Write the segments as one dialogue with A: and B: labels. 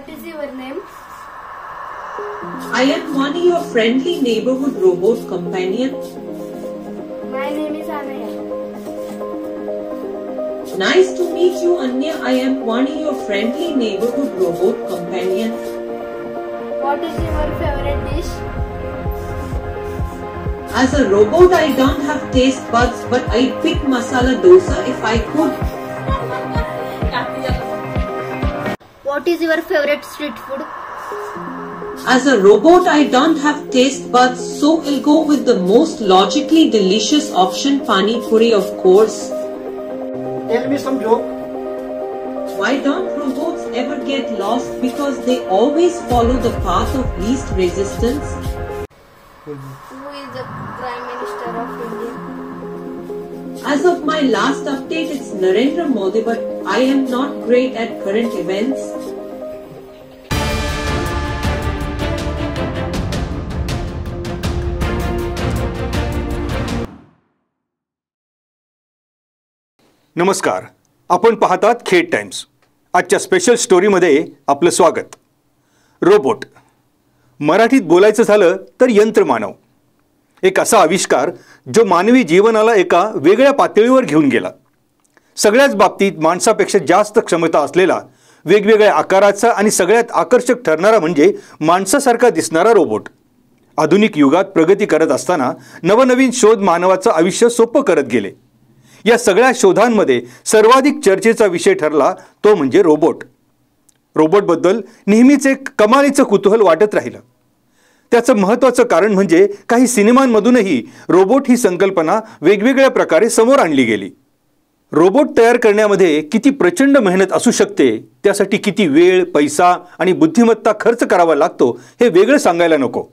A: What is your name?
B: I am Wani, your friendly neighborhood robot companion.
A: My name is Anaya.
B: Nice to meet you, Anya. I am Wani, your friendly neighborhood robot companion.
A: What is your favorite dish?
B: As a robot, I don't have taste buds, but I'd pick masala dosa if I could.
A: What is your favorite street food?
B: As a robot, I don't have taste buds, so I'll go with the most logically delicious option, pani puri, of course.
C: Tell me some joke.
B: Why don't robots ever get lost? Because they always follow the path of least resistance.
A: Who is the Prime Minister of India?
B: As of my last update, it's Narendra Modi, but I am not great at current events.
D: नमस्कार, आपण पाहतात Khed times. आजच्या special स्टोरीमध्ये आपलं स्वागत. Robot, मराठीत बोलायचं झालं तर यंत्रमानव. एक असा आविष्कार जो मानवी जीवनाला एका वेगळ्या पातळीवर घेऊन गेला. सगळ्याच बाबतीत माणसापेक्षा जास्त क्षमता असलेला, वेगवेगळ्या आकाराचा आणि सगळ्यात आकर्षक ठरणारा म्हणजे माणसासारखा दिसणारा रोबोट. आधुनिक युगात प्रगती करत असताना नवनवीन शोध मानवाचं आयुष्य सोपं करत गेले. या सगळ्या शोधांमध्ये सर्वाधिक चर्चेचा विषय ठरला तो म्हणजे रोबोट. रोबोटबद्दल नेहमीच एक कमालीचं कुतूहल वाटत राहिलं. त्याचं महत्त्वाचं कारण म्हणजे काही सिनेमांमधूनही रोबोट ही संकल्पना वेगवेगळ्या प्रकारे समोर आणली गेली. रोबोट तयार करण्यामध्ये किती प्रचंड मेहनत असू शकते, त्यासाठी किती वेळ, पैसा आणि बुद्धिमत्ता खर्च करावा लागतो हे वेगळं सांगायला नको.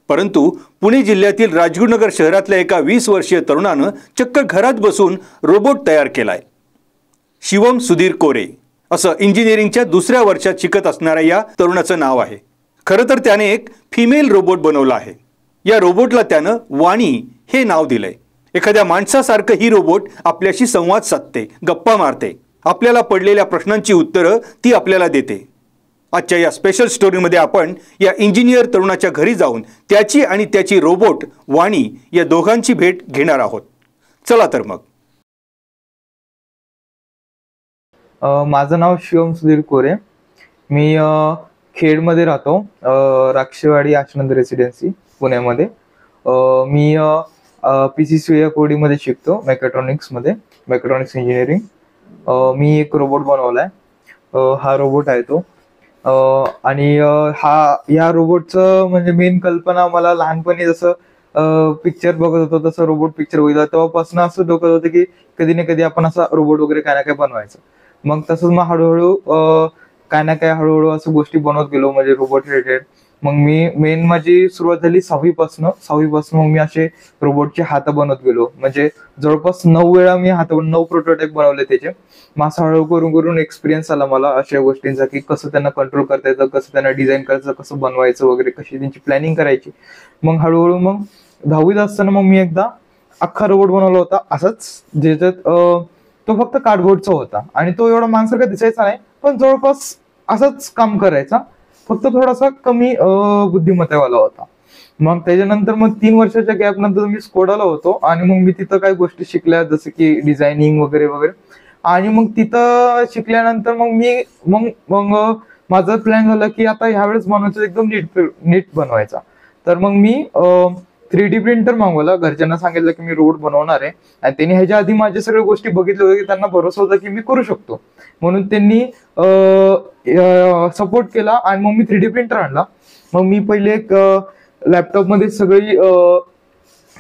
D: परंतु पुणे जिल्ह्यातील राजगुरुनगर शहरातल्या एका 20 वर्षीय तरुणानं चक्क घरात बसून रोबोट तयार केलाय. शिवम सुधीर कोरे असं इंजिनिअरिंगच्या दुसऱ्या वर्षात शिकत असणाऱ्या या तरुणाचं नाव आहे. खरं तर त्याने एक फिमेल रोबोट बनवला आहे. या रोबोटला त्यानं वाणी हे नाव दिलंय. एखाद्या माणसासारखं ही रोबोट आपल्याशी संवाद साधते, गप्पा मारते, आपल्याला पडलेल्या प्रश्नांची उत्तरं ती आपल्याला देते. आजच्या या स्पेशल स्टोरीमध्ये आपण या इंजिनियर तरुणाच्या घरी जाऊन त्याची आणि त्याची रोबोट वाणी या दोघांची भेट घेणार आहोत. चला तर मग.
E: माझं नाव शिवम सुधीर कोरे. मी खेडमध्ये राहतो, राक्षेवाडी आनंद रेसिडेन्सी पुण्यामध्ये. मी PCCA या कोडिंगमध्ये शिकतो, मेकॅट्रॉनिक्स इंजिनिअरिंग. मी एक रोबोट बनवलाय. हा रोबोट आहे तो. आणि या रोबोटचं म्हणजे मेन कल्पना मला लहानपणी जसं पिक्चर बघत होतो तसं रोबोट पिक्चर बघितलं तेव्हापासून असं डोकं होतं की कधी ना कधी आपण असा रोबोट वगैरे काय ना काय बनवायचं. मग तसंच मग हळूहळू काय ना काय हळूहळू असं गोष्टी बनवत गेलो म्हणजे रोबोट रिलेटेड. मग मी माझी सुरुवात झाली 6वीपासून मग मी असे रोबोटचे हात बनवत गेलो. म्हणजे जवळपास 9 वेळा मी 9 प्रोटोटाईप बनवले त्याचे. मग असं हळूहळू करून एक्सपिरियन्स आला मला अशा गोष्टींचा की कसं त्यांना कंट्रोल करता येतं, कसं त्यांना डिझाईन करायचं, कसं बनवायचं वगैरे, कशी त्यांची प्लॅनिंग करायची. मग हळूहळू मग 10वीत असताना मग मी एकदा अख्खा रोबोट बनवला होता असाच, ज्याच्यात तो फक्त कार्डबोर्डचा होता आणि तो एवढा माणसारखा दिसायचा नाही, पण जवळपास असंच काम करायचा, फक्त थोडासा कमी बुद्धिमत्तेवाला होता. मग त्याच्यानंतर मग 3 वर्षाच्या गॅप नंतर मी स्कोडाला होतो आणि मग मी तिथं काही गोष्टी शिकल्या जसं की डिझायनिंग वगैरे वगैरे. आणि मग तिथं शिकल्यानंतर मग माझा प्लॅन झाला की आता ह्यावेळेस बनवायचं एकदम नीट बनवायचा. तर मग मी 3D प्रिंटर मागवला. घरच्यांना सांगितलं की मी रोबोट बनवणार आहे आणि त्यांनी ह्याच्या आधी माझ्या सगळ्या गोष्टी बघितल्या होत्या की त्यांना भरोसा होता की मी करू शकतो, म्हणून त्यांनी सपोर्ट केला आणि मग मी 3D प्रिंटर आणला. मग मी पहिले एक लॅपटॉपमध्ये सगळी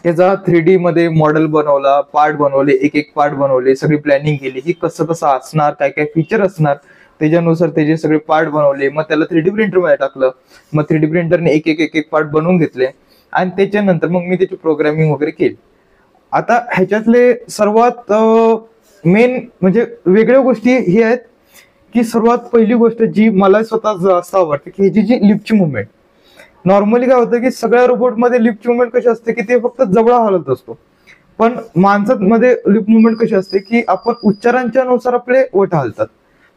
E: त्याचा 3D मध्ये मॉडेल बनवला, पार्ट बनवले, एक पार्ट बनवले, सगळी प्लॅनिंग केली की कसं असणार, काय काय फीचर असणार, त्याच्यानुसार त्याचे सगळे पार्ट बनवले. मग त्याला 3D प्रिंटर मध्ये टाकलं. मग 3D प्रिंटरने एक पार्ट बनवून घेतले आणि त्याच्यानंतर मग मी त्याची प्रोग्रामिंग वगैरे केली. आता ह्याच्यातले सर्वात मेन म्हणजे वेगळ्या गोष्टी हे आहेत की सर्वात पहिली गोष्ट जी मला स्वतः जास्त आवडते की ह्याची जी लिफ्टची मुवमेंट. नॉर्मली काय होतं की सगळ्या रोबोटमध्ये लिफ्ट मुवमेंट कशी असते की ते फक्त जबडा हलत असतो, पण माणसामध्ये लिफ्ट मुवमेंट कशी असते की आपण उच्चारांच्या नुसार आपले ओठ हलतात.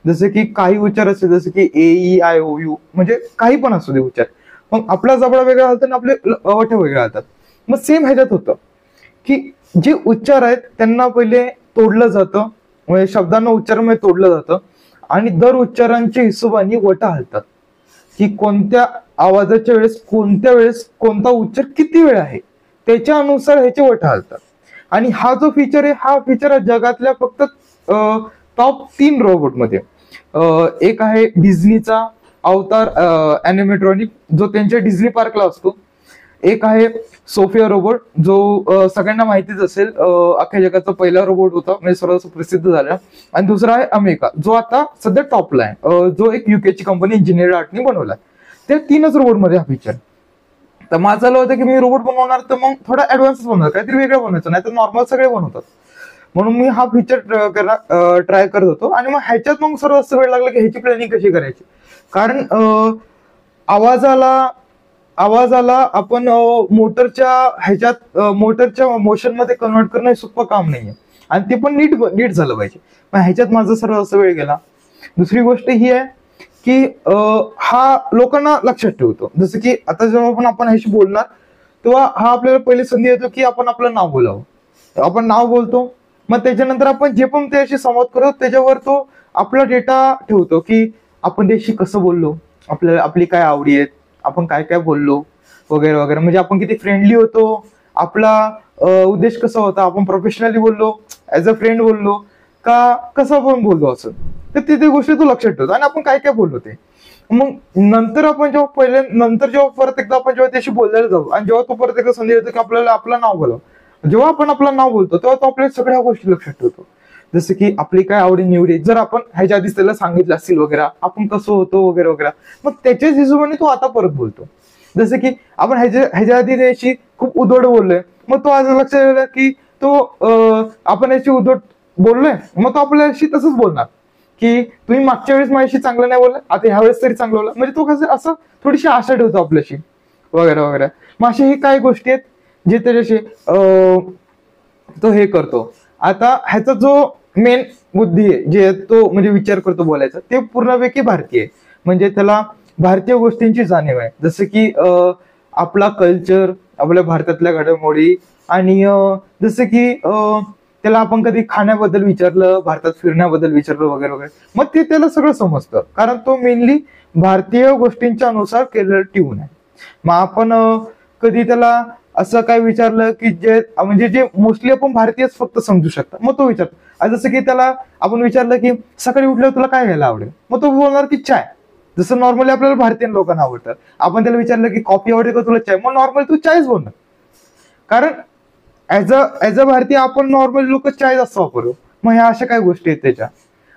E: जसे की काही उच्चार असते, जसे की AEIOU, म्हणजे काही पण असू दे उच्चार, मग आपला जबडा वेगळा हलतो आणि आपले ओठ वेगळे हलतात. मग सेम ह्याच्यात होतं की जे उच्चार आहेत त्यांना पहिले तोडलं जातं, म्हणजे शब्दांना उच्चारामध्ये तोडलं जातं आणि दर उच्चारांच्या हिशोबाने वट हलतात की कोणत्या आवाजाच्या वेळेस कोणता उच्चार किती वेळ आहे त्याच्या अनुसार ह्याचे वट हलतात. आणि हा जो फीचर आहे, हा फीचर आहे जगातल्या फक्त टॉप 3 रोबोटमध्ये. एक आहे डिझनीचा अवतार ॲनिमेट्रॉनिक, जो त्यांच्या डिझनी पार्कला असतो. एक आहे सोफिया रोबोट, जो सगळ्यांना माहितीच असेल, अख्ख्या जगाचा पहिला रोबोट होता, म्हणजे सर्वात प्रसिद्ध झाला. आणि दुसरा आहे अमेरिका, जो आता सध्या टॉपला आहे, जो एक युकेची कंपनी इंजिनियर आर्टने बनवला. त्या 3च रोबोटमध्ये हा फीचर. तर माझं झालं होतं की मी रोबोट बनवणार तर मग थोडा ऍडव्हान्स बनवणार, काहीतरी वेगळं बनवायचं, नाही तर नॉर्मल सगळे बनवतात. म्हणून मी हा फीचर ट्राय करत होतो. आणि मग ह्याच्यात मग सर्व असं वेळ लागला की ह्याची प्लॅनिंग कशी करायची. कारण आवाजाला आपण मोटरच्या मोशन मध्ये कन्वर्ट करणं हे सोपं काम नाहीये, आणि ते पण नीट झालं पाहिजे. मग ह्याच्यात माझा सर्व असा वेळ गेला. दुसरी गोष्ट ही आहे की हा लोकांना लक्षात ठेवतो. जसं की आता जेव्हा पण आपण ह्याशी बोलणार तेव्हा हा आपल्याला पहिले संधी येतो की आपण आपलं नाव बोलावं. आपण नाव बोलतो, मग त्याच्यानंतर आपण जे पण त्याशी संवाद करतो त्याच्यावर तो आपला डेटा ठेवतो की आपण त्याशी कसं बोललो, आपली काय आवडी आहेत, आपण काय काय बोललो वगैरे वगैरे. म्हणजे आपण किती फ्रेंडली होतो, आपला उद्देश कसा होता, आपण प्रोफेशनली बोललो, ऍज अ फ्रेंड बोललो का कसं आपण बोललो, असं. तर ते गोष्टी तो लक्षात ठेवतो आणि आपण काय काय बोललो ते. मग नंतर जेव्हा परत एकदा आपण जेव्हा त्याशी बोलायला जाऊ आणि जेव्हा तो परत एकदा संधी येतो की आपल्याला आपलं नाव बोलावं, जेव्हा आपण आपलं नाव बोलतो तेव्हा तो आपल्या सगळ्या गोष्टी लक्षात ठेवतो. जसं की आपली काय आवडी निवडी, जर आपण ह्याच्या आधीच त्याला सांगितलं असतील वगैरे, आपण कसं होतो वगैरे वगैरे, मग त्याच्याच हिशोबाने तो आता परत बोलतो. जसं की आपण ह्याच्या आधी त्याशी खूप उद्धट बोललोय, मग तो आज लक्षात आलं की तो आपण याची उद्धट बोललोय, मग तो आपल्याशी तसंच बोलणार की तुम्ही मागच्या वेळेस माझ्याशी चांगलं नाही बोलला, आता ह्या वेळेस तरी चांगलं बोलला. म्हणजे तो कसं असं थोडीशी आशा ठेवतो आपल्याशी वगैरे वगैरे. मग अशा ही काही गोष्टी आहेत जे त्याच्याशी तो हे करतो. आता ह्याचा जो मेन बुद्धी आहे, जे तो म्हणजे विचार करतो बोलायचा, ते पूर्णपैकी भारतीय आहे. म्हणजे त्याला भारतीय गोष्टींची जाणीव आहे. जसं की आपला कल्चर, आपल्या भारतातल्या घडामोडी, आणि जसं की त्याला आपण कधी खाण्याबद्दल विचारलं, भारतात फिरण्याबद्दल विचारलं वगैरे वगैरे, मग ते त्याला सगळं समजतं, कारण तो मेनली भारतीय गोष्टींच्या अनुसार केलेलं ट्यून आहे. मग आपण कधी त्याला असं काय विचारलं की जे मोस्टली आपण भारतीयच फक्त समजू शकतात, मग तो विचारतो. जसं की त्याला आपण विचारलं की सकाळी उठल्यावर तुला काय घ्यायला आवडेल, मग तो बोलणार की चाय. जसं नॉर्मली आपल्याला भारतीय लोकांना आवडतं. आपण त्याला विचारलं की कॉफी आवडेल का तुला, चाय, मग नॉर्मली तू चायच बोलणार. कारण ऍज अ भारतीय आपण नॉर्मली लोक चाय जास्त वापरतो. मग ह्या अशा काही गोष्टी आहेत त्याच्या.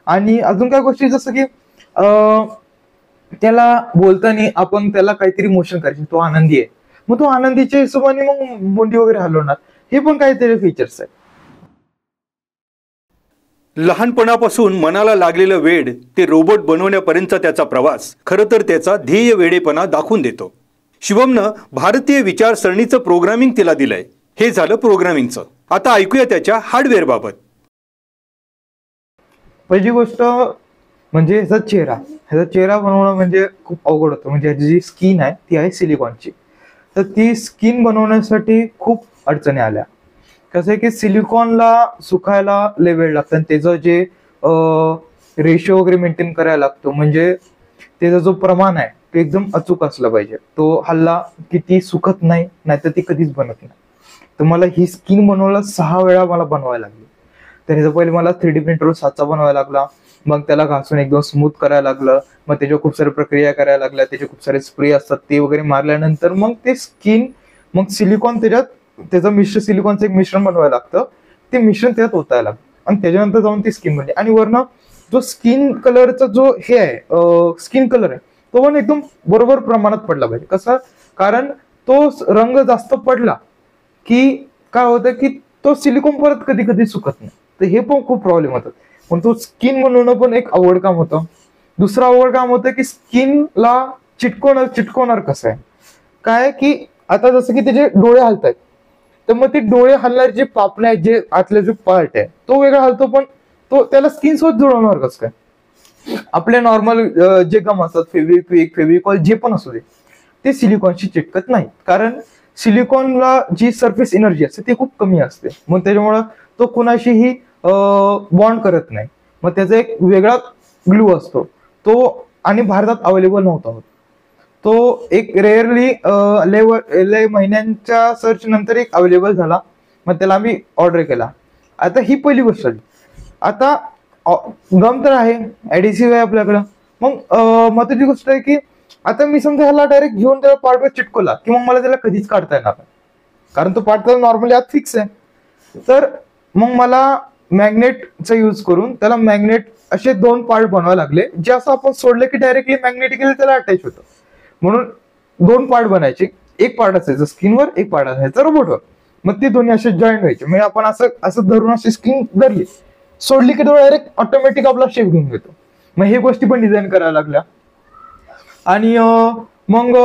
E: आणि अजून काही गोष्टी जसं की त्याला बोलताना आपण त्याला काहीतरी मोशन करायचे, तो आनंदी आहे, मग तो आनंदीच्या हिशोबाने मग बोंडी वगैरे हलवणार. हे पण काहीतरी फीचर्स आहेत.
D: लहानपणापासून मनाला लागलेलं वेड ते रोबोट बनवण्यापर्यंतचा त्याचा प्रवास खरं तर त्याचा ध्येय वेडेपणा दाखवून देतो. शिवमनं भारतीय विचारसरणीचं प्रोग्रामिंग तिला दिलंय. हे झालं प्रोग्रामिंगचं. आता ऐकूया त्याच्या हार्डवेअर बाबत.
E: पहिली गोष्ट म्हणजे ह्याचा चेहरा बनवणं म्हणजे खूप अवघड होतं. म्हणजे ह्याची जी स्किन आहे ती आहे सिलिकॉनची. तर ती स्किन बनवण्यासाठी खूप अडचणी आल्या. कसं आहे की सिलिकॉनला सुकायला लय वेळ लागतं आणि त्याचं जे रेशो वगैरे मेंटेन करायला लागतो. म्हणजे त्याचा जो प्रमाण आहे ते एकदम अचूक असला पाहिजे. तो हल्ला किती सुकत नाही, नाहीतर ती कधीच बनत नाही. तर मला ही स्किन बनवायला 6 वेळा मला बनवायला लागली. तर ह्याचा पहिले मला 3D प्रिंटरवर साचा बनवायला लागला, मग त्याला घासून एकदम स्मूथ करायला लागलं, मग त्याच्या खूप साऱ्या प्रक्रिया करायला लागल्या, त्याचे खूप सारे स्प्रे असतात ते वगैरे मारल्यानंतर मग ते स्किन, मग सिलिकॉन त्याचं सिलिकॉनचं एक मिश्रण बनवायला लागतं. ते मिश्रण त्याच्यात ओतायला लागतं आणि त्याच्यानंतर जाऊन ती स्किन बनते. आणि वरनं जो स्किन कलरचा जो हे आहे, स्किन कलर आहे, तो पण एकदम बरोबर प्रमाणात पडला पाहिजे. कसं, कारण तो रंग जास्त पडला की काय होतं की तो सिलिकॉन परत कधी कधी सुकत नाही. तर हे पण खूप प्रॉब्लेम होतात. पण तो स्किन बनवणं पण एक अवघड काम होतं. दुसरं अवघड काम होतं की स्किनला चिटकवणार कसं आहे. काय की आता जसं की त्याचे डोळे हलतात, तर मग ते डोळे हलणारे जे पापण्या आहेत, जे आतले जो पार्ट आहे तो वेगळा हलतो, पण तो त्याला स्किन सोबत जुळवणार कसं काय. आपले नॉर्मल जे गम असतात फेविक्विक फेविकॉल जे पण असू दे ते सिलिकॉनशी चिटकत नाही, कारण सिलिकॉनला जी सरफेस एनर्जी असते ती खूप कमी असते, मग त्याच्यामुळं तो कुणाशीही बॉन्ड करत नाही. मग त्याचा एक वेगळा ग्लू असतो तो, आणि भारतात अवेलेबल नव्हता होत तो. एक रेअरली लय महिन्यांच्या सर्च नंतर एक अवेलेबल झाला, मग त्याला आम्ही ऑर्डर केला. आता ही पहिली गोष्ट झाली. आता गम तर आहे, ऍडिसिव्ह आहे आपल्याकडं. मग महत्वाची गोष्ट आहे की आता मी समजा ह्याला डायरेक्ट घेऊन त्याला पार्टवर चिटकवला की मग मला त्याला कधीच काढता येणार नाही, कारण तो पार्ट तर नॉर्मली आत फिक्स आहे. तर मग मला मॅग्नेटचा यूज करून त्याला मॅग्नेट असे 2 पार्ट बनवावे लागले, जे असं आपण सोडलं की डायरेक्टली मॅग्नेटिकली त्याला अटॅच होतं. म्हणून 2 पार्ट बनायचे, एक पार्ट असायचं स्किनवर, एक पार्ट असायचं रोबोटवर. मग ते दोन्ही असे जॉईंट व्हायचे. म्हणजे आपण असं धरून अशी स्किन धरली, सोडली की तो डायरेक्ट ऑटोमॅटिक आपला शेप घेऊन घेतो. मग हे गोष्टी पण डिझाईन करायला लागल्या. आणि मग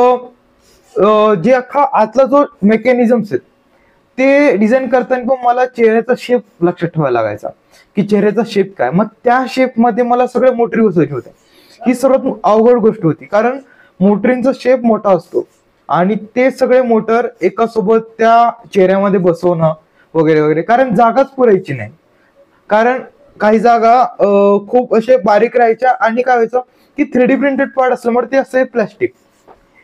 E: जे अख्खा आतला जो मेकॅनिझम्स आहेत ते डिझाईन करताना पण मला चेहऱ्याचा शेप लक्षात ठेवायला लागायचा की चेहऱ्याचा शेप काय. मग त्या शेपमध्ये मला सगळ्या मोटरी बसवायच्या होत्या. ही सर्वात अवघड गोष्ट होती, कारण मोटरींचा शेप मोठा असतो आणि ते सगळे मोटर एका सोबत त्या चेहऱ्यामध्ये बसवणं वगैरे वगैरे, कारण जागाच पुरायची नाही. कारण काही जागा खूप असे बारीक राहायच्या, आणि काय व्हायचं की 3D प्रिंटेड पार्ट असल्यामुळे ते असं प्लॅस्टिक,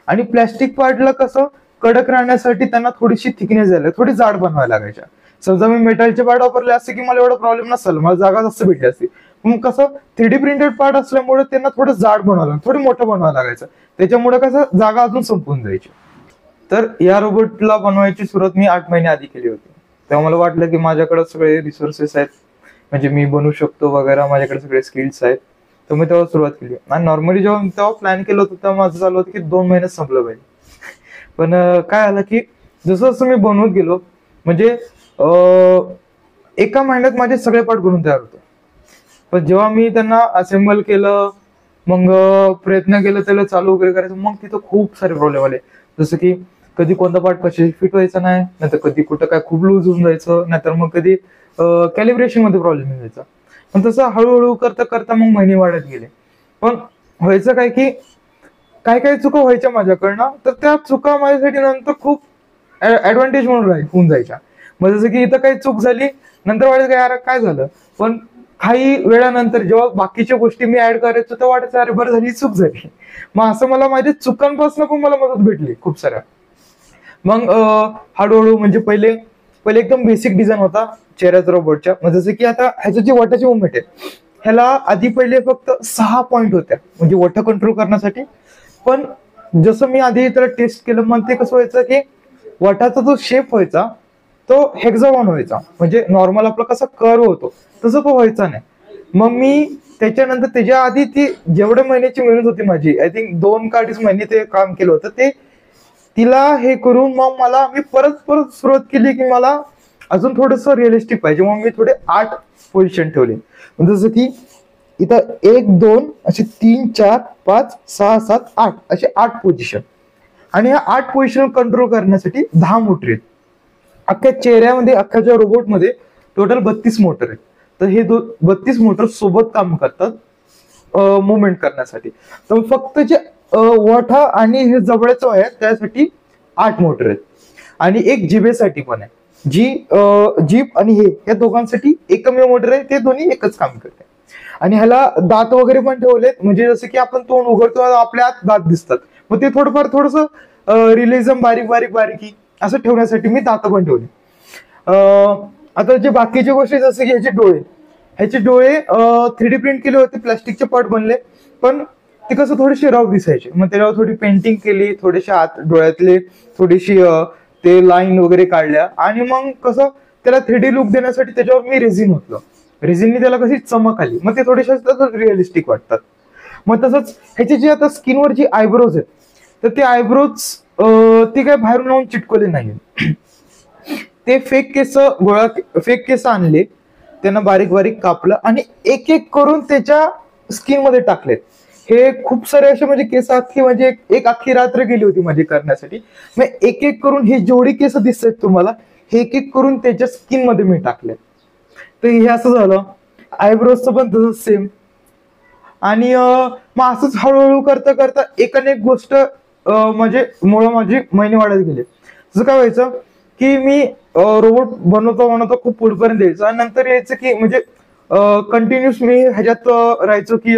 E: आणि प्लॅस्टिक पार्टला कसं कडक राहण्यासाठी त्यांना थोडीशी थिकनेस द्यायला, थोडी जाड बनवायला लागायच्या. समजा मी मेटलचे पार्ट वापरले असते की मला एवढा प्रॉब्लेम नसेल, मला जागा जास्त भेटली असती. मग कसं 3D प्रिंटेड पार्ट असल्यामुळे त्यांना थोडं जाड बनवावं लागलं, थोडं मोठं बनवावं लागायचं. त्याच्यामुळे कसं जागा अजून संपून जायची. तर या रोबोटला बनवायची सुरुवात मी 8 महिने आधी केली होती. तेव्हा मला वाटलं की माझ्याकडे सगळे रिसोर्सेस आहेत, म्हणजे मी बनवू शकतो वगैरे, माझ्याकडे सगळे स्किल्स आहेत. तर मी तेव्हा सुरुवात केली. आणि नॉर्मली जेव्हा तेव्हा प्लॅन केलं होतं तेव्हा माझं चालू होतं की 2 महिन्यात संपलं पाहिजे. पण काय आलं की जसं जसं मी बनवत गेलो, म्हणजे एका महिन्यात माझे सगळे पार्ट बनवून तयार होते. पण जेव्हा मी त्यांना असेंबल केलं, मग प्रयत्न केला त्याला चालू वगैरे करायचं, मग तिथं खूप सारे प्रॉब्लेम आले. जसं की कधी कोणता पार्ट कशी फिट व्हायचा नाही, नाहीतर कधी कुठं काय खूप लूज होऊन जायचं, नाहीतर मग कधी कॅलिब्रेशन मध्ये प्रॉब्लेम यायचा. पण तसं हळूहळू करता करता मग महिने वाढत गेले. पण व्हायचं काय की काही चुका व्हायच्या माझ्याकडनं, तर त्या चुका माझ्यासाठी नंतर खूप ऍडव्हान्टेज म्हणून होऊन जायच्या. मग जसं की इथं काही चूक झाली, नंतर वाटायचं यार काय झालं, पण काही वेळानंतर जेव्हा बाकीच्या गोष्टी मी ऍड करायचो तेव्हा वाटायचं अरे बरं झाली चूक झाली. मग असं मला माझ्या चुकांपासून पण मला मदत भेटली खूप साऱ्या. मग हळूहळू म्हणजे पहिले एकदम बेसिक डिझाईन होता चेहऱ्याचा रोबोटच्या. मग जसं की आता ह्याचं जे वटाची मुवमेंट आहे, ह्याला आधी पहिले फक्त 6 पॉईंट होत्या म्हणजे वट कंट्रोल करण्यासाठी. पण जसं मी आधी त्याला टेस्ट केलं, मग ते कसं व्हायचं की वटाचा जो शेप व्हायचा तो हेक्झागॉन व्हायचा, म्हणजे नॉर्मल आपला कसा कर्व होतो तसं तो व्हायचा नाही. मग मी त्याच्यानंतर त्याच्या आधी ती जेवढ्या महिन्याची मेहनत होती माझी, आय थिंक 2 का 2.5 महिने ते काम केलं होतं, ते तिला हे करून मग मला मी परत सुरुवात केली की मला अजून थोडस रिअलिस्टिक पाहिजे. मग मी थोडे 8 पोझिशन ठेवले. जसं की इथं 1 2 असे 3 4 5 6 7 8 असे 8 पोझिशन, आणि ह्या 8 पोझिशन कंट्रोल करण्यासाठी 10 मोटर आहेत. अख्ख्या चेहऱ्यामध्ये, अख्ख्याच्या रोबोटमध्ये टोटल 32 मोटर आहेत. तर हे 32 मोटर सोबत काम करतात मुवमेंट करण्यासाठी. तर फक्त जे वठा आणि हे जबड्याचं आहे त्यासाठी 8 मोटर आहेत, आणि एक जिभेसाठी पण आहे. जीभ आणि हे या दोघांसाठी एकमेव मोटर आहे, ते दोन्ही एकच काम करते. आणि ह्याला दात वगैरे पण ठेवलेत, म्हणजे जसं की आपण तोंड उघडतो आपल्या आत दात दिसतात, मग ते थोडस रिलिझम बारीकी असं ठेवण्यासाठी मी दात पण ठेवले. आता जे बाकीच्या गोष्टी जसं की ह्याचे डोळे 3D प्रिंट केले होते, प्लास्टिकचे पार्ट बनले, पण ते कसं थोडेसे रफ दिसायचे. मग त्याच्यावर थोडी पेंटिंग केली, थोडेसे आत डोळ्यातले थोडीशी ते लाईन वगैरे काढल्या, आणि मग कसं त्याला 3D लुक देण्यासाठी त्याच्यावर मी रेझिन होतलं. रेझिननी त्याला कशी चमक आली, मग ते थोडेसे रिअलिस्टिक वाटतात. मग तसंच ह्याची जी आता स्किनवर जी आयब्रोज आहेत, तर ते आयब्रोज ते काय बाहेरून येऊन चिटकवले नाही, ते फेक केस आणले, त्यांना बारीक कापलं आणि एक करून त्याच्या स्किन मध्ये टाकलेत. हे खूप सारे असे म्हणजे केस म्हणजे एक अख्खी रात्र गेली होती माझी करण्यासाठी. मग एक करून हे जेवढी केस दिसतात तुम्हाला, हे एक करून त्याच्या स्किन मध्ये मी टाकले. तर हे असं झालं. आयब्रोजचं पण तसंच सेम. आणि मग असंच हळूहळू करता करता एकाने एक गोष्ट म्हणजे मुळे माझे महिने वाढत गेले. जसं काय व्हायचं की मी रोबोट बनवतो खूप पुढपर्यंत यायचं आणि नंतर यायचं की म्हणजे कंटिन्युअस मी ह्याच्यात राहायचो की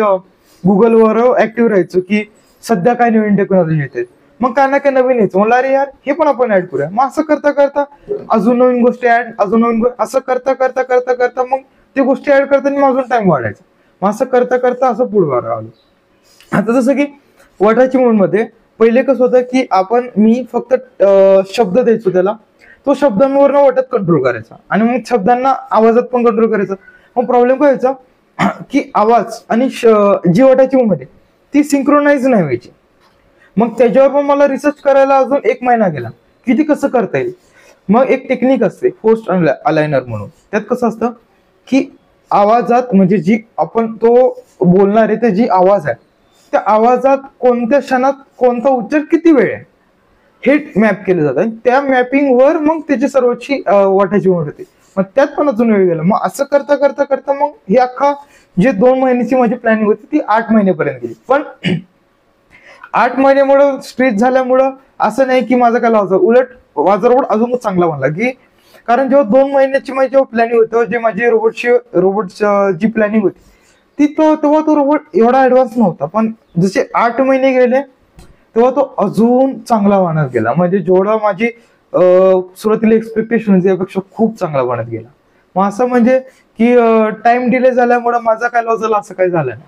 E: गुगलवर ऍक्टिव्ह राहायचो की सध्या काय नवीन टेक्नॉलॉजी येते, मग काय ना काय नवीन यायचं. म्हणलं अरे यार हे पण आपण ऍड करूया. मग असं करता करता अजून नवीन गोष्टी ऍड, अजून नवीन असं करता करता करता करता मग ते गोष्टी ऍड करताना मग अजून टाइम वाढायचा. मग असं करता करता असं पुढे आलो. आता जसं की वटाची मध्ये पहिले कसं होतं की मी फक्त शब्द द्यायचो त्याला, तो शब्दांवर वटात कंट्रोल करायचा आणि मग शब्दांना आवाजात पण कंट्रोल करायचा. मग प्रॉब्लेम काय व्हायचा की आवाज आणि जी वटाची मध्ये ती सिंक्रोनाइज नाही व्हायची. मग त्याच्यावर पण मला रिसर्च करायला अजून 1 महिना गेला की ती कसं करता येईल. मग एक टेक्निक असते पोस्ट अलायनर म्हणून. त्यात कसं असतं की आवाजात म्हणजे जी आपण तो बोलणार आहे ते जी आवाज आहे त्या आवाजात कोणत्या क्षणात कोणता उच्चार किती वेळ आहे हे मॅप केलं जातं आणि त्या मॅपिंगवर मग त्याची सर्वची वाटायची मोड होते. मग त्यात पण अजून वेळ गेला. मग असं करता करता करता मग ही अख्खा जे 2 महिन्याची माझी प्लॅनिंग होती ती 8 महिन्यापर्यंत गेली. पण 8 महिन्यामुळं स्ट्रेस झाल्यामुळं असं नाही की माझं काय लावचं, उलट माझा रोबोट अजून चांगला बनला की कारण जेव्हा 2 महिन्याची माझी जेव्हा प्लॅनिंग होती जे माझी रोबोट जी प्लॅनिंग होती ती तेव्हा तो रोबोट एवढा ऍडव्हान्स नव्हता. पण जसे 8 महिने गेले तेव्हा तो अजून चांगला बनत गेला. म्हणजे जेवढा माझी सुरुवातीला एक्सपेक्टेशन होती त्यापेक्षा खूप चांगला बनत गेला. मग असं म्हणजे की टाइम डिले झाल्यामुळे माझा काय लॉस झाला असं काही झालं नाही.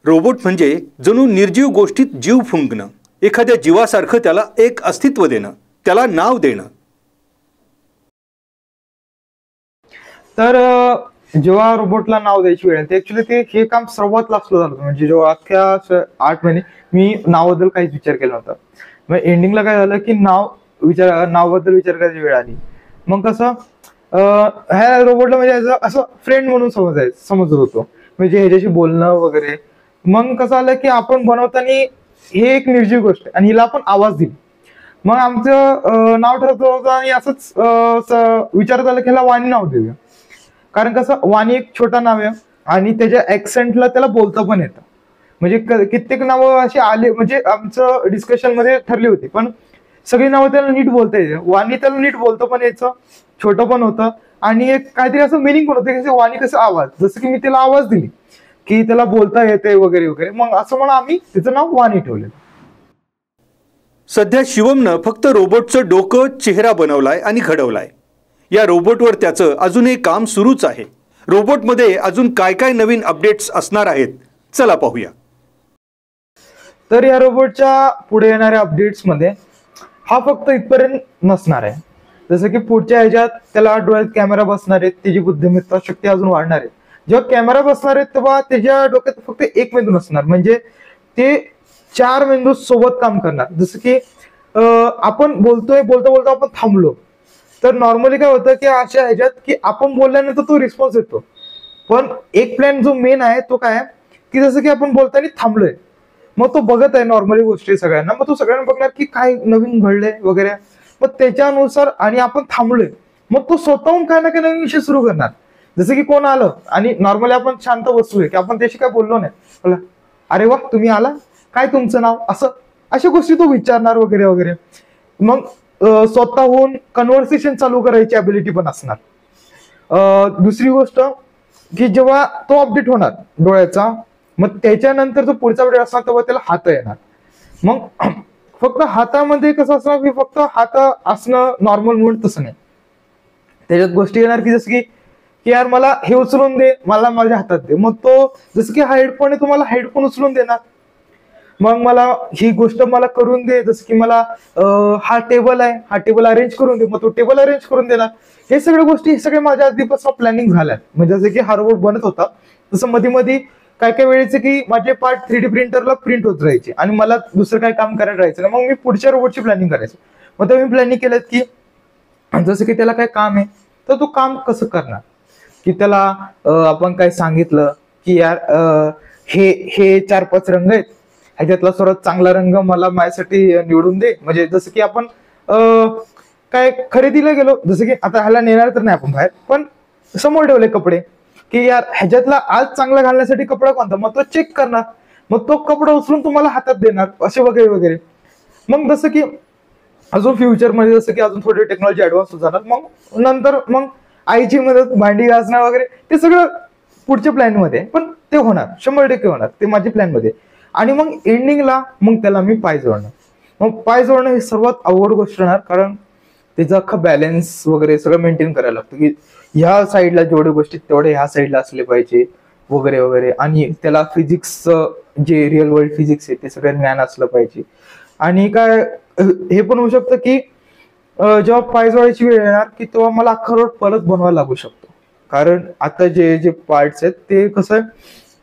D: रोबोट म्हणजे जणू निर्जीव गोष्टीत जीव फुंकणं, एखाद्या जीवासारखं त्याला एक अस्तित्व देणं, त्याला नाव देणं.
E: तर जेव्हा रोबोटला नाव द्यायची वेळ ते ऍक्च्युली हे काम सर्वात लास्टला झालं. म्हणजे जेव्हा अख्ख्या 8 महिने मी नावाबद्दल काहीच विचार केला नव्हता. मग एंडिंगला काय झालं की नावाबद्दल विचार करायची वेळ आली. मग कसं ह्या रोबोटला म्हणजे असं फ्रेंड म्हणून समजत होतो, म्हणजे ह्याच्याशी बोलणं वगैरे. मग कसं आलं की आपण बनवताना हे एक निर्जीव गोष्ट आणि हिला आपण आवाज दिली. मग आमचं नाव ठरवत होतं आणि असंच विचारत आलं की ह्याला वाणी नाव देऊया. कारण कसं वाणी एक छोटा नाव आहे आणि त्याच्या ऍक्सेंटला त्याला बोलता पण येतं. म्हणजे कित्येक नावं अशी आले म्हणजे आमचं डिस्कशन मध्ये ठरली होती पण सगळी नावं त्याला नीट बोलता यायचं. वाणी त्याला नीट बोलतं पण यायचं, छोटं पण होतं आणि एक काहीतरी असं मिनिंग पण होतं की वाणी कसं आवाज, जसं की मी त्याला आवाज दिली की त्याला बोलता येते वगैरे वगैरे. मग असं म्हणून आम्ही त्याचं नाव वाणी ठेवलं.
D: सध्या शिवमनं फक्त रोबोटचं डोकं चेहरा बनवलाय आणि घडवलाय. या रोबोटवर त्याचं अजूनही काम सुरूच आहे. रोबोटमध्ये अजून काय काय नवीन अपडेट्स असणार आहेत चला पाहूया.
E: तर या रोबोटच्या पुढे येणाऱ्या अपडेट्समध्ये हा फक्त इथपर्यंत नसणार आहे. जसं की पुढच्या ह्याच्यात त्याला डोळ्यात कॅमेरा बसणार आहेत, त्याची बुद्धिमत्ता शक्ती अजून वाढणार आहे. जेव्हा कॅमेरा बसणार आहेत तेव्हा त्याच्या डोक्यात फक्त एक मेंदू नसणार, म्हणजे ते 4 मेंदू सोबत काम करणार. जसं की आपण बोलता बोलता आपण थांबलो तर नॉर्मली काय होतं की अशा ह्याच्यात की आपण बोलल्यानंतर तो रिस्पॉन्स येतो. पण एक प्लॅन जो मेन आहे तो काय की जसं की आपण बोलताना थांबलोय, मग तो बघत आहे नॉर्मली गोष्टी सगळ्यांना, मग तो सगळ्यांना बघणार की काय नवीन घडलंय वगैरे. मग त्याच्यानुसार आणि आपण थांबलोय मग तो स्वतःहून काय ना काय नवीन विषय सुरू करणार. जसं की कोण आलं आणि नॉर्मली आपण शांत बसलोय की आपण त्याशी काय बोललो नाही, बोला अरे वा तुम्ही आला, काय तुमचं नाव, असं अशा गोष्टी तो विचारणार वगैरे वगैरे. मग स्वतःहून कन्व्हर्सेशन चालू करायची ॲबिलिटी पण असणार. दुसरी गोष्ट की जेव्हा तो अपडेट होणार डोळ्याचा, मग त्याच्यानंतर जो पुढचा अपडेट असणार तेव्हा त्याला हात येणार. मग फक्त हातामध्ये कसं असणार की फक्त हात असणं नॉर्मल म्हणून तसं नाही, त्याच्यात गोष्टी येणार की जसं की यार मला हे उचलून दे, मला माझ्या हातात दे. मग तो जसं की हा हेडफोन आहे तो मला हेडफोन उचलून देणार. मग मला ही गोष्ट मला करून दे, जसं की मला हा टेबल आहे, हा टेबल अरेंज करून दे, मग तो टेबल अरेंज करून देणार. हे सगळ्या गोष्टी हे सगळे माझ्या आधीपासून प्लॅनिंग झाल्यात. म्हणजे जसं की हा रोबोट बनत होता तसं मध्ये मध्ये काय काय वेळेचे की माझे पार्ट 3D प्रिंटरला प्रिंट होत राहायचे आणि मला दुसरं काय काम करायला राहायचं. मग मी पुढच्या रोबोटची प्लॅनिंग करायचं. मग तेव्हा मी प्लॅनिंग केलं की जसं की त्याला काय काम आहे तर तो काम कसं करणार, की त्याला आपण काय सांगितलं की यार हे 4-5 रंग आहेत, ह्याच्यातला सर्वात चांगला रंग मला माझ्यासाठी निवडून दे. म्हणजे जसं की आपण काय खरेदीला गेलो, जसं की आता ह्याला नेणार तर नाही आपण बाहेर, पण समोर ठेवले कपडे की यार ह्याच्यातला आज चांगला घालण्यासाठी कपडा कोणता, मग तो चेक करणार, मग तो कपडा उचलून तुम्हाला हातात देणार, असे वगैरे वगैरे. मग जसं की अजून फ्युचरमध्ये जसं की अजून थोडी टेक्नॉलॉजी ऍडव्हान्स होत जाणार, मग नंतर मग आईची मदत, भांडी घासणं वगैरे ते सगळं पुढच्या प्लॅन मध्ये, पण ते होणार 100% होणार, ते माझ्या प्लॅन मध्ये. आणि मग एंडिंगला मग त्याला मी पाय जोडणं. मग पाय जोडणं ही सर्वात अवघड गोष्ट राहणार, कारण त्याचा अख्खा बॅलन्स वगैरे सगळं मेंटेन करायला लागतं, की ह्या साईडला जेवढे गोष्टी तेवढे ह्या साईडला असले पाहिजे वगैरे वगैरे. आणि त्याला फिजिक्सचं जे रिअल वर्ल्ड फिजिक्स आहे ते सगळं ज्ञान असलं पाहिजे. आणि काय हे पण होऊ शकतं की जेव्हा पाय जोडायची वेळ येणार की तेव्हा मला अख्खा रोड परत बनवायला लागू शकतो, कारण आता जे जे पार्ट्स आहेत ते कसं आहे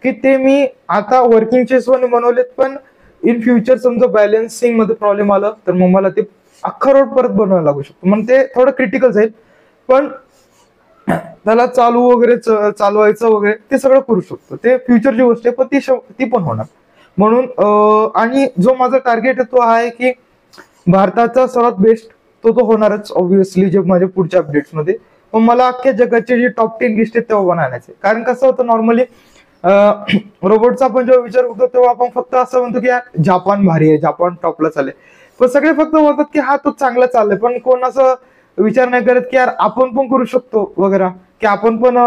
E: की ते मी आता वर्किंग चेसवर बनवलेत, पण इन फ्युचर समजा बॅलन्सिंग मध्ये प्रॉब्लेम आला तर मग मला ते अख्खा रोड परत बनवायला लागू शकतो. मग ते थोडं क्रिटिकल जाईल, पण त्याला चालू वगैरे चालवायचं वगैरे ते सगळं करू शकतो. ते फ्युचरची गोष्ट आहे, पण ती पण होणार. म्हणून आणि जो माझा टार्गेट आहे तो आहे की भारताचा सर्वात बेस्ट तो होणारच ऑब्व्हियसली जे माझ्या पुढच्या अपडेट्स मध्ये. पण मला अख्ख्या जगाचे जे टॉप 10 लिस्ट आहेत तेव्हा बनायचे, कारण कसं होतं नॉर्मली रोबोटचा आपण जेव्हा विचार करतो तेव्हा आपण फक्त असं म्हणतो की जापान भारी आहे, जापान टॉपला चालले, पण सगळे फक्त म्हणतात की हा तो चांगला चाललाय, पण कोण असं विचार नाही करत की यार आपण पण करू शकतो वगैरे, की आपण पण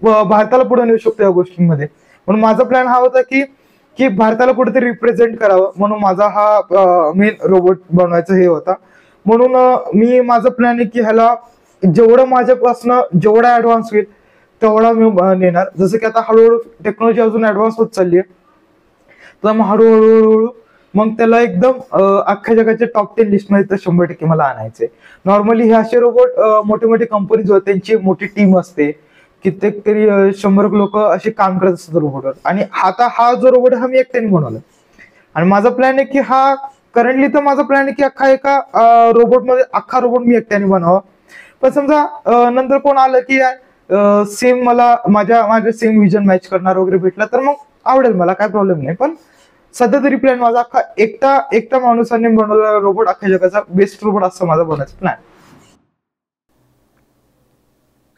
E: भारताला पुढे नेऊ शकतो या गोष्टींमध्ये. म्हणून माझा प्लॅन हा होता की भारताला कुठेतरी रिप्रेझेंट करावं, म्हणून माझा हा मेन रोबोट बनवायचा हे होता. म्हणून मी माझा प्लॅन आहे की ह्याला जेवढं माझ्यापासून जेवढा ऍडव्हान्स होईल तेवढा मी नेणार. जसं की आता हळूहळू टेक्नॉलॉजी अजून ऍडव्हान्स होत चालली आहे, तर मग हळूहळू मग त्याला एकदम अख्ख्या जगाच्या टॉप 10 लिस्टमध्ये तर 100% मला आणायचंय. नॉर्मली हे असे रोबोट मोठे मोठे कंपनीज होते, त्यांची मोठी टीम असते, कित्येक तरी 100 लोक असे काम करत असतात रोबोटवर. आणि आता हा जो रोबोट हा मी एकट्याने बनवला. आणि माझा प्लॅन आहे की हा करंटली तर माझा प्लॅन आहे की एका रोबोटमध्ये अख्खा रोबोट मी एकट्याने बनवा. पण समजा नंतर कोण आलं की सेम मला माझ्या सेम विजन मॅच करणार वगैरे भेटला तर मग आवडेल, मला काय प्रॉब्लेम नाही. पण सध्या तरी प्लॅन माझा अख्खा एकटा माणसाने बनवलेला रोबोट अख्ख्या जगाचा बेस्ट रोबोट असं माझा बनायचा प्लॅन.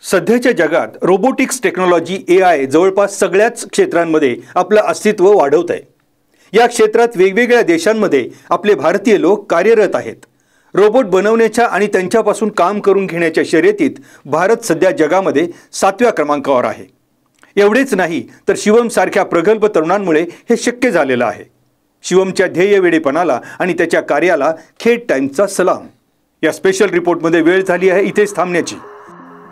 D: सध्याच्या जगात रोबोटिक्स टेक्नॉलॉजी AI जवळपास सगळ्याच क्षेत्रांमध्ये आपलं अस्तित्व वाढवत आहे. या क्षेत्रात वेगवेगळ्या देशांमध्ये आपले भारतीय लोक कार्यरत आहेत. रोबोट बनवण्याच्या आणि त्यांच्यापासून काम करून घेण्याच्या शर्यतीत भारत सध्या जगामध्ये 7व्या क्रमांकावर आहे. एवढेच नाही तर शिवम सारख्या प्रगल्भ तरुणांमुळे हे शक्य झालेलं आहे. शिवमच्या ध्येयवेडेपणाला आणि त्याच्या कार्याला खेड टाइम्सचा सलाम. या स्पेशल रिपोर्टमध्ये वेळ झाली आहे इथेच थांबण्याची.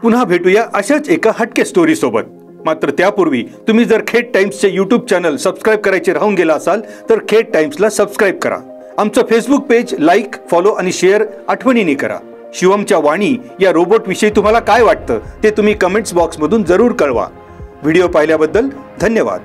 D: पुन्हा भेटूया अशाच एका हटके स्टोरी सोबत. मात्र त्यापूर्वी तुम्ही जर खेड टाइम्सचे YouTube चॅनल सबस्क्राईब करायचे राहून गेला असाल तर खेड टाइम्सला सबस्क्राईब करा. आमचं फेसबुक पेज लाईक, फॉलो आणि शेअर आठवणीने करा. शिवमच्या वाणी या रोबोट विषयी तुम्हाला काय वाटतं ते तुम्ही कमेंट्स बॉक्समधून जरूर कळवा. व्हिडिओ पाहिल्याबद्दल धन्यवाद.